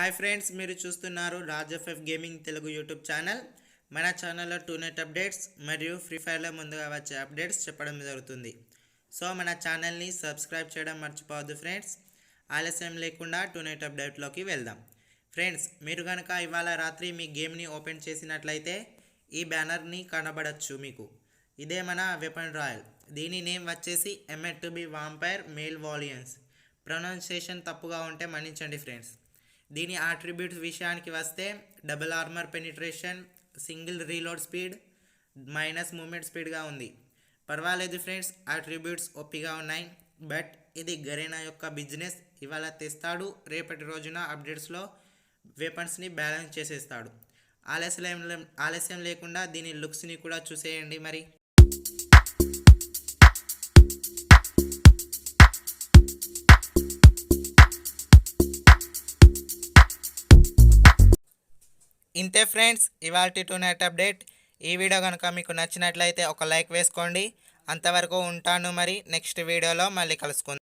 Hi friends, మీరు చూస్తున్నారు రాజఫ్ gaming Telugu YouTube channel. మన ఛానల్లో టూనెట్ అప్డేట్స్ మరియు ఫ్రీ ఫైర్లో ముందుగా వచ్చే అప్డేట్స్ చెప్పడం జరుగుతుంది. సో మన ఛానల్ని సబ్స్క్రైబ్ చేయడం మర్చిపోవద్దు ఫ్రెండ్స్. ఆలస్యం లేకుండా టూనెట్ అప్డేట్లోకి వెళ్దాం. ఫ్రెండ్స్, మీరు కనుక ఇవాళ రాత్రి మీ గేమ్ని ఓపెన్ చేసినట్లయితే ఈ బ్యానర్ని కనబడచ్చు మీకు. ఇదే మన వెపన్ రాయల్. దీని నేమ్ వచ్చేసి M2B వాంపైర్ మేల్ వాలియన్స్. ప్రొనౌన్సియేషన్ తప్పుగా ఉంటే మన్నించండి ఫ్రెండ్స్. దీని ఆట్రిబ్యూట్స్ విషయానికి వస్తే double armour penetration, single reload speed, minus movement స్పీడ్గా ఉంది. పర్వాలేదు ఫ్రెండ్స్, ఆట్రిబ్యూట్స్ ఒప్పిగా ఉన్నాయి. బట్ ఇది గరీనా యొక్క బిజినెస్. ఇవాళ తెస్తాడు, రేపటి రోజున అప్డేట్స్లో వెపన్స్ని బ్యాలెన్స్ చేసేస్తాడు. ఆలస్యం లేకుండా దీని లుక్స్ని కూడా చూసేయండి. మరి ఇంతే ఫ్రెండ్స్, ఇవాల్టి టూనెట్ అప్డేట్. ఈ వీడియో కనుక మీకు నచ్చినట్లయితే ఒక లైక్ వేసుకోండి. అంతవరకు ఉంటాను. మరి నెక్స్ట్ వీడియోలో మళ్ళీ కలుసుకుందాం.